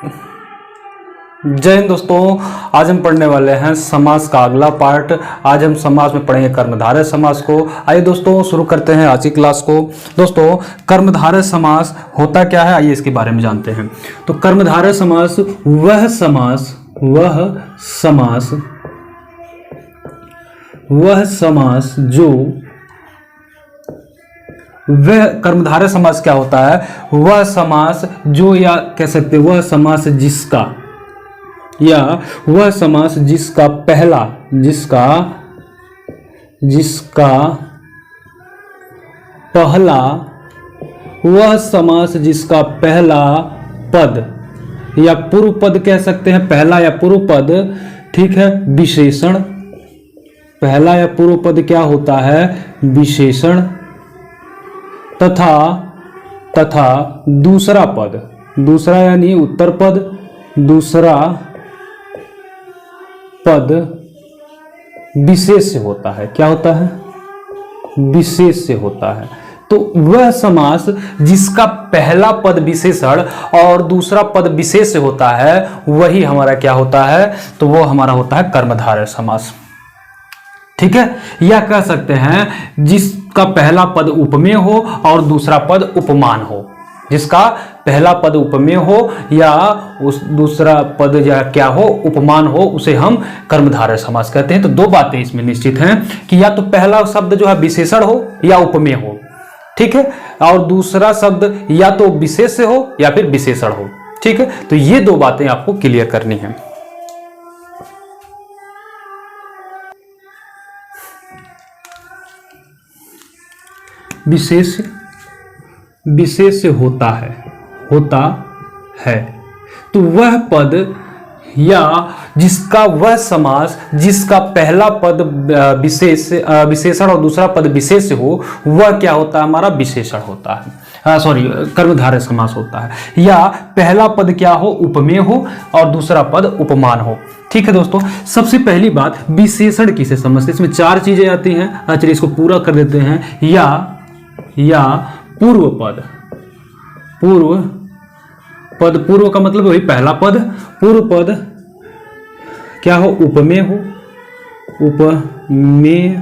जय हिंद दोस्तों, आज हम पढ़ने वाले हैं समास का अगला पार्ट। आज हम समास में पढ़ेंगे कर्मधारय समास को। आइए दोस्तों शुरू करते हैं आज की क्लास को। दोस्तों कर्मधारय समास होता क्या है, आइए इसके बारे में जानते हैं। तो कर्मधारय समास वह समास जो वह कर्मधारय समास क्या होता है, वह समास जो, या कह सकते वह समास जिसका, या वह समास जिसका पहला वह समास जिसका पहला पद या पूर्व पद कह सकते हैं, पहला या पूर्व पद, ठीक है, विशेषण। पहला या पूर्व पद क्या होता है, विशेषण, तथा दूसरा पद, दूसरा यानी उत्तर पद, दूसरा पद विशेष से होता है। क्या होता है, विशेष से होता है। तो वह समास जिसका पहला पद विशेषण और दूसरा पद विशेष से होता है, वही हमारा क्या होता है, तो वो हमारा होता है कर्मधारय समास। ठीक है, या कह सकते हैं जिसका पहला पद उपमेय हो और दूसरा पद उपमान हो। जिसका पहला पद उपमेय हो या उस दूसरा पद या क्या हो, उपमान हो, उसे हम कर्मधारय समास कहते हैं। तो दो बातें इसमें निश्चित हैं कि या तो पहला शब्द जो है विशेषण हो या उपमेय हो, ठीक है, और दूसरा शब्द या तो विशेष से हो या फिर विशेषण हो। ठीक है, तो ये दो बातें आपको क्लियर करनी है। विशेष से होता है तो वह पद या जिसका वह समास जिसका पहला पद विशेषण और दूसरा पद विशेष से हो, वह क्या होता है, हमारा विशेषण होता है, कर्मधारय समास होता है। या पहला पद क्या हो, उपमेय हो और दूसरा पद उपमान हो। ठीक है दोस्तों, सबसे पहली बात विशेषण किसे समझते हैं, इसमें चार चीजें आती हैं। चलिए इसको पूरा कर देते हैं। या पूर्व पूर्व का मतलब वही पहला पद, पूर्व पद क्या हो, उपमेय हो, उपमेय,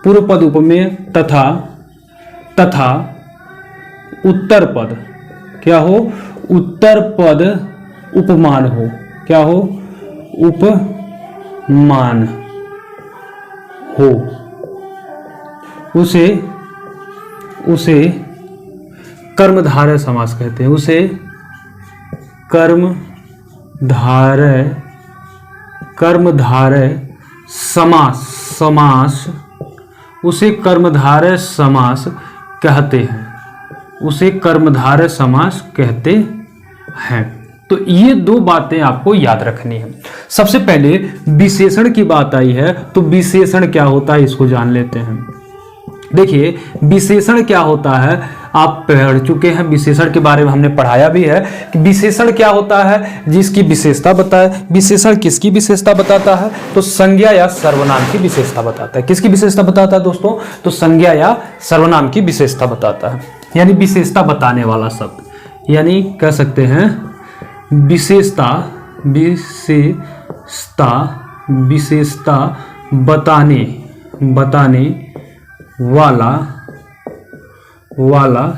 पूर्व पद उपमेय, तथा उत्तर पद क्या हो, उत्तर पद उपमान हो। क्या हो, उपमान हो। उसे कर्मधारय समास कहते हैं। उसे कर्मधारय समास उसे कर्मधारय समास कहते हैं। उसे कर्मधारय समास कहते हैं। तो ये दो बातें आपको याद रखनी है। सबसे पहले विशेषण की बात आई है, तो विशेषण क्या होता है इसको जान लेते हैं। देखिए विशेषण क्या होता है, आप पढ़ चुके हैं, विशेषण के बारे में हमने पढ़ाया भी है कि विशेषण क्या होता है, जिसकी विशेषता बताए। विशेषण किसकी विशेषता बताता है, तो संज्ञा या सर्वनाम की विशेषता बताता है। किसकी विशेषता बताता है दोस्तों, तो संज्ञा या सर्वनाम की विशेषता बताता है, यानी विशेषता बताने वाला शब्द, यानी कह सकते हैं विशेषता बताने वाला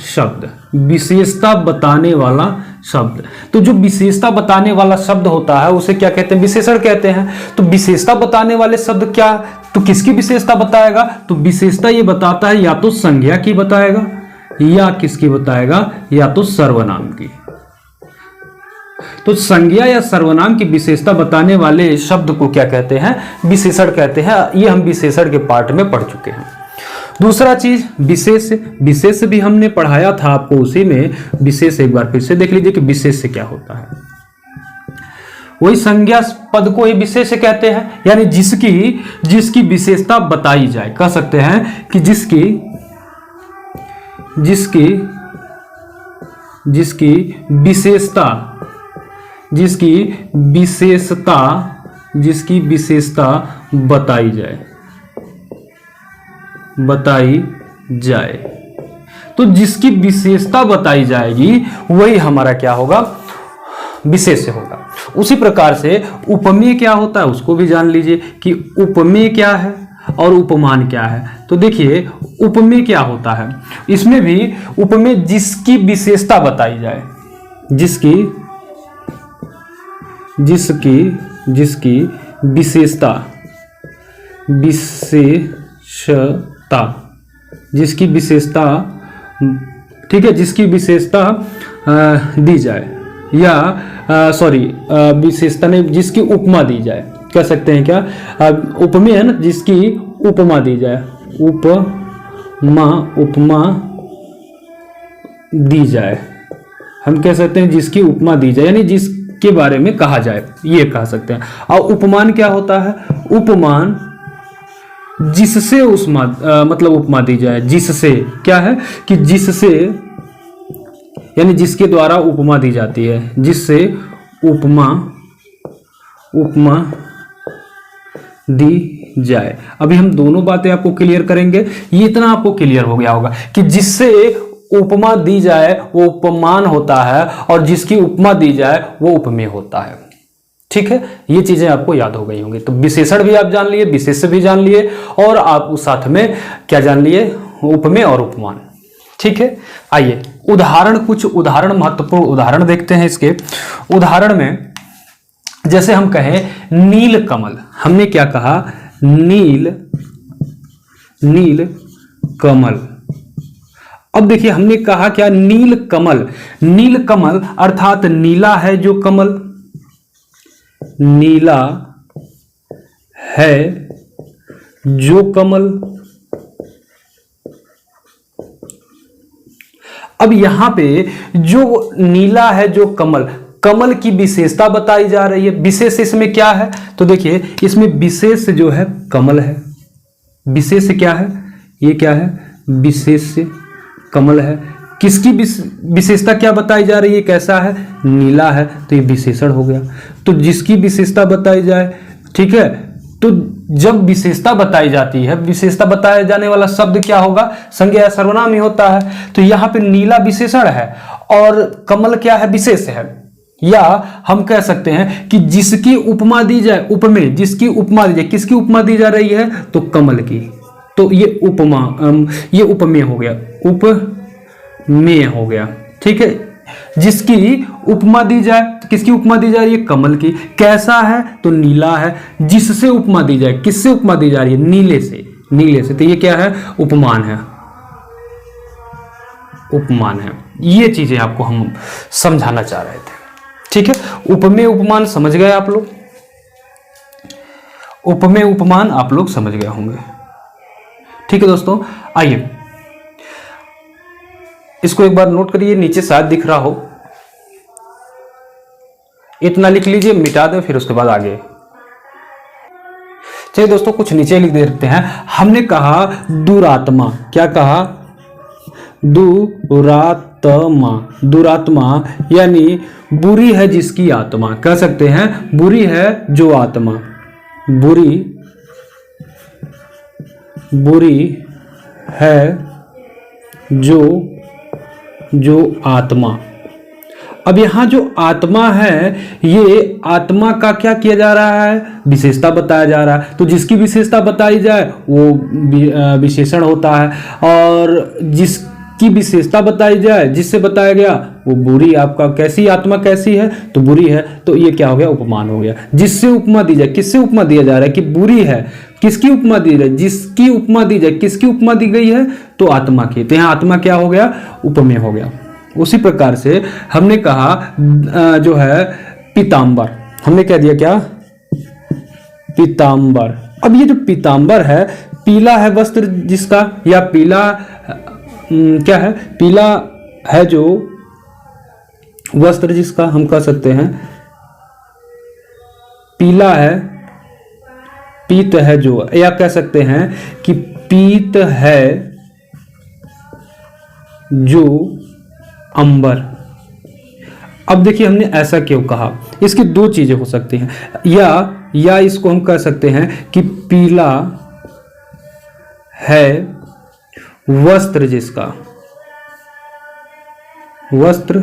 शब्द, विशेषता बताने वाला शब्द। तो जो विशेषता बताने वाला शब्द होता है उसे क्या कहते हैं, विशेषण कहते हैं। तो विशेषता बताने वाले शब्द क्या, तो किसकी विशेषता बताएगा, तो विशेषता ये बताता है या तो संज्ञा की बताएगा या किसकी बताएगा, या तो सर्वनाम की। तो संज्ञा या सर्वनाम की विशेषता बताने वाले शब्द को क्या कहते हैं, विशेषण कहते हैं। ये हम विशेषण के पार्ट में पढ़ चुके हैं। दूसरा चीज विशेष भी हमने पढ़ाया था आपको, उसी में विशेष एक बार फिर से देख लीजिए कि विशेष से क्या होता है। वही संज्ञा पद को ही विशेष कहते हैं, यानी जिसकी विशेषता बताई जाए। कह सकते हैं कि जिसकी विशेषता बताई जाए। तो जिसकी विशेषता बताई जाएगी वही हमारा क्या होगा, विशेष्य होगा। उसी प्रकार से उपमेय क्या होता है उसको भी जान लीजिए कि उपमेय क्या है और उपमान क्या है। तो देखिए उपमेय क्या होता है, इसमें भी उपमेय जिसकी विशेषता बताई जाए, जिसकी विशेषता जिसकी विशेषता, ठीक है, जिसकी विशेषता दी जाए, या विशेषता नहीं, जिसकी उपमा दी जाए, कह सकते हैं क्या, उपमेय है ना, जिसकी उपमा दी जाए, उपमा दी जाए, हम कह सकते हैं जिसकी उपमा दी जाए, यानी जिसके बारे में कहा जाए, ये कह सकते हैं। और उपमान क्या होता है, उपमान जिससे मतलब उपमा दी जाए, जिससे क्या है कि जिससे, यानी जिसके द्वारा उपमा दी जाती है, जिससे उपमा दी जाए। अभी हम दोनों बातें आपको क्लियर करेंगे। ये इतना आपको क्लियर हो गया होगा कि जिससे उपमा दी जाए वो उपमान होता है और जिसकी उपमा दी जाए वो उपमेय होता है। ठीक है, ये चीजें आपको याद हो गई होंगी। तो विशेषण भी आप जान लिए, विशेष्य भी जान लिए, और आप उस साथ में क्या जान लिए, उपमेय और उपमान। ठीक है, आइए कुछ उदाहरण, महत्वपूर्ण उदाहरण देखते हैं। इसके उदाहरण में जैसे हम कहें नील कमल, हमने क्या कहा, नील कमल। अब देखिए हमने कहा क्या, नील कमल अर्थात नीला है जो कमल, नीला है जो कमल। अब यहां पे जो नीला है जो कमल की विशेषता बताई जा रही है। विशेष इसमें क्या है, तो देखिए इसमें विशेष जो है कमल है। विशेष क्या है, ये क्या है, विशेष कमल है। किसकी विशेषता क्या बताई जा रही है, कैसा है, नीला है, तो ये विशेषण हो गया। तो जिसकी विशेषता बताई जाए, ठीक है, तो जब विशेषता बताई जाती है, विशेषता बताया जाने वाला शब्द क्या होगा, संज्ञा या सर्वनाम ही होता है। तो यहाँ पे नीला विशेषण है और कमल क्या है, विशेष है। या हम कह सकते हैं कि जिसकी उपमा दी जाए, उपमेय, जिसकी उपमा दी जाए, किसकी उपमा दी जा रही है, तो कमल की, तो ये ये उपमेय हो गया, उपमेय हो गया। ठीक है, जिसकी उपमा दी जाए, किसकी उपमा दी जा रही है, कमल की। कैसा है, तो नीला है। जिससे उपमा दी जाए, किससे उपमा दी जा रही है, नीले से, तो ये क्या है, उपमान है, उपमान है। ये चीजें आपको हम समझाना चाह रहे थे। ठीक है, उपमेय उपमान समझ गए आप लोग, उपमेय उपमान आप लोग समझ गए होंगे। ठीक है दोस्तों, आइए इसको एक बार नोट करिए, नीचे शायद दिख रहा हो, इतना लिख लीजिए, मिटा दें, फिर उसके बाद आगे। चलिए दोस्तों कुछ नीचे लिख देते हैं। हमने कहा दुरात्मा, क्या कहा, दुरात्मा यानी बुरी है जिसकी आत्मा, कह सकते हैं बुरी है जो आत्मा, बुरी है जो आत्मा। अब यहां जो आत्मा है, ये आत्मा का क्या किया जा रहा है, विशेषता बताया जा रहा है। तो जिसकी विशेषता बताई जाए वो विशेषण होता है, और जिसकी विशेषता बताई जाए, जिससे बताया गया वो बुरी, आपका कैसी आत्मा कैसी है, तो बुरी है, तो ये क्या हो गया, उपमान हो गया। जिससे उपमा दी जाए, किससे उपमा दिया जा रहा है कि बुरी है, किसकी उपमा दी जाए, जिसकी उपमा दी जाए, किसकी उपमा दी गई है, तो आत्मा की। तो यहां आत्मा क्या हो गया, उपमेय हो गया। उसी प्रकार से हमने कहा जो है पीतांबर, हमने कह दिया क्या, पीतांबर। अब ये जो पीतांबर है, पीला है वस्त्र जिसका, या पीला क्या है, पीला है जो वस्त्र जिसका, हम कह सकते हैं पीला है, पीत है जो, या कह सकते हैं कि पीत है जो अंबर। अब देखिए हमने ऐसा क्यों कहा, इसकी दो चीजें हो सकती हैं, या इसको हम कह सकते हैं कि पीला है वस्त्र जिसका, वस्त्र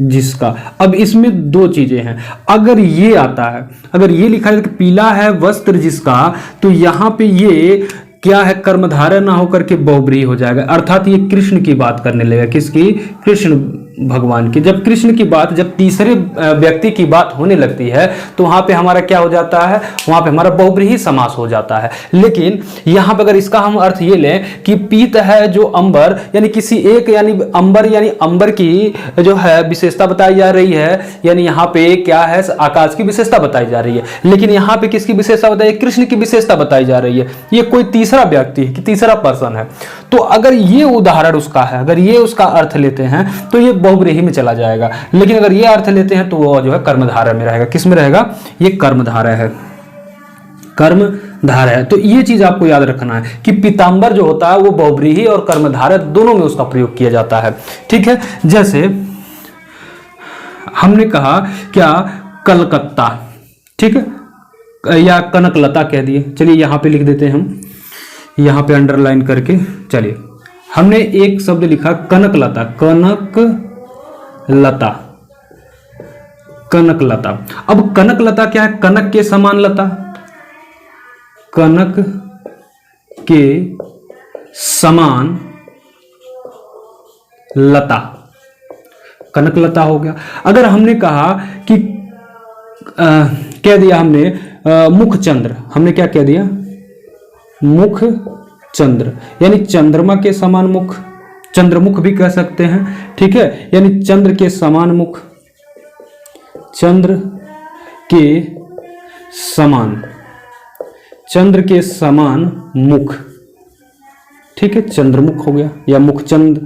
जिसका। अब इसमें दो चीजें हैं, अगर ये आता है, अगर ये लिखा है कि पीला है वस्त्र जिसका, तो यहां पे ये क्या है, कर्मधारय ना होकर के बहुब्रीहि हो जाएगा, अर्थात ये कृष्ण की बात करने लगेगा। किसकी? कृष्ण भगवान की। जब कृष्ण की बात, जब तीसरे व्यक्ति की बात होने लगती है तो वहां पे हमारा क्या हो जाता है, वहां पे हमारा बहुब्रीहि समास हो जाता है। लेकिन यहां पे अगर इसका हम अर्थ ये लें कि पीत है जो अंबर, यानी किसी एक, यानी अंबर, यानी अंबर की जो है विशेषता बताई जा रही है, यानी यहाँ पे क्या है, आकाश की विशेषता बताई जा रही है। लेकिन यहाँ पे किसकी विशेषता बताई? कृष्ण की विशेषता बताई जा रही है। ये कोई तीसरा व्यक्ति है, तीसरा पर्सन है। तो अगर ये उदाहरण उसका है, अगर ये उसका अर्थ लेते हैं तो ये बहुब्रीहि में चला जाएगा। लेकिन अगर ये अर्थ लेते हैं तो वो जो है कर्मधारय में रहेगा। किस में रहेगा? ये कर्मधारय है, कर्मधारय है। तो ये चीज आपको याद रखना है कि पीतांबर जो होता है वो बहुब्रीहि और कर्मधारय दोनों में उसका प्रयोग किया जाता है। ठीक है, जैसे हमने कहा क्या, कलकत्ता, ठीक है, या कनकलता कह दिए। चलिए यहां पे लिख देते हैं हम, यहां पे अंडरलाइन करके। चलिए हमने एक शब्द लिखा कनकलता, कनकलता, कनकलता। अब कनकलता क्या है? कनक के समान लता, कनक के समान लता, कनकलता हो गया। अगर हमने कहा कि कह दिया हमने मुखचंद्र, हमने क्या कह दिया? मुख चंद्र, यानी चंद्रमा के समान मुख, चंद्रमुख भी कह सकते हैं। ठीक है, यानी चंद्र के समान मुख, चंद्र के समान, चंद्र के समान मुख। ठीक है, चंद्रमुख हो गया या मुखचंद्र,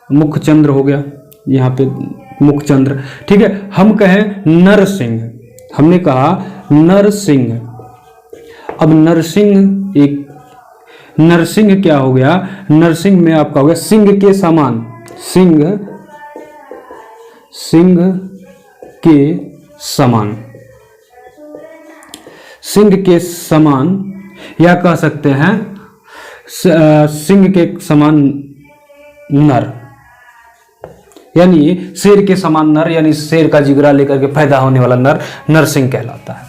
मुखचंद्र हो गया यहाँ पे मुखचंद्र। ठीक है, हम कहें नरसिंह, हमने कहा नरसिंह। अब नरसिंह, एक नरसिंह क्या हो गया? नरसिंह में आपका हो गया सिंह के समान, सिंह, सिंह के समान, सिंह के समान, या कह सकते हैं सिंह के समान नर, यानी शेर के समान नर, यानी शेर का जिगरा लेकर के पैदा होने वाला नर नरसिंह कहलाता है।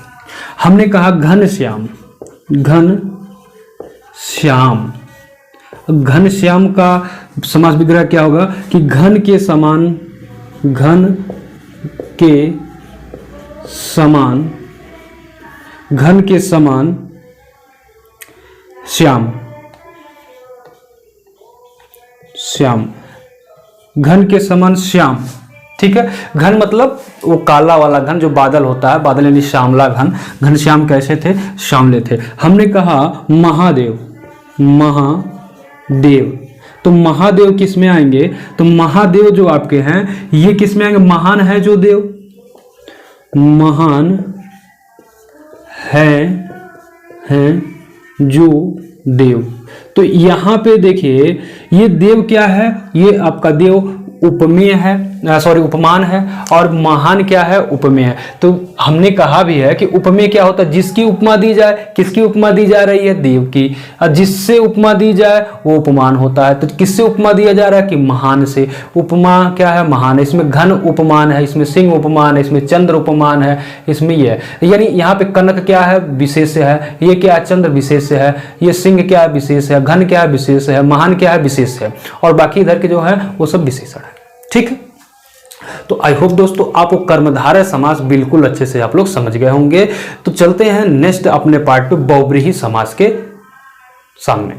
हमने कहा घनश्याम, घन श्याम। घन श्याम का समास विग्रह क्या होगा कि घन के समान, घन के समान, घन के समान श्याम, श्याम, घन के समान श्याम। ठीक है, घन मतलब वो काला वाला घन जो बादल होता है, बादल यानी श्यामला घन। घनश्याम कैसे थे? श्यामले थे। हमने कहा महादेव, महादेव, तो महादेव किस में आएंगे? तो महादेव जो आपके हैं ये किस में आएंगे? महान है जो देव, महान है जो देव। तो यहां पे देखिए ये देव क्या है? ये आपका देव उपमेय है, सॉरी उपमान है, और महान क्या है? उपमेय है। तो हमने कहा भी है कि उपमेय क्या होता है? जिसकी उपमा दी जाए, किसकी उपमा दी जा रही है? देव की। और जिससे उपमा दी जाए वो उपमान होता है। तो किससे उपमा दिया जा रहा है? कि महान से। उपमा क्या है? महान है। इसमें घन उपमान है, इसमें सिंह उपमान है, इसमें चंद्र उपमान है, इसमें ये है। यानी यहाँ पे कनक क्या है? विशेष्य है। ये क्या है? चंद्र विशेष्य है। ये सिंह क्या है? विशेष है। घन क्या है? विशेष है। महान क्या है? विशेष है। और बाकी इधर के जो है वो सब विशेषण है। ठीक है, तो आई होप दोस्तों आपको कर्मधारय समास बिल्कुल अच्छे से आप लोग समझ गए होंगे। तो चलते हैं नेक्स्ट अपने पार्ट पे बहुब्रीहि समास के सामने।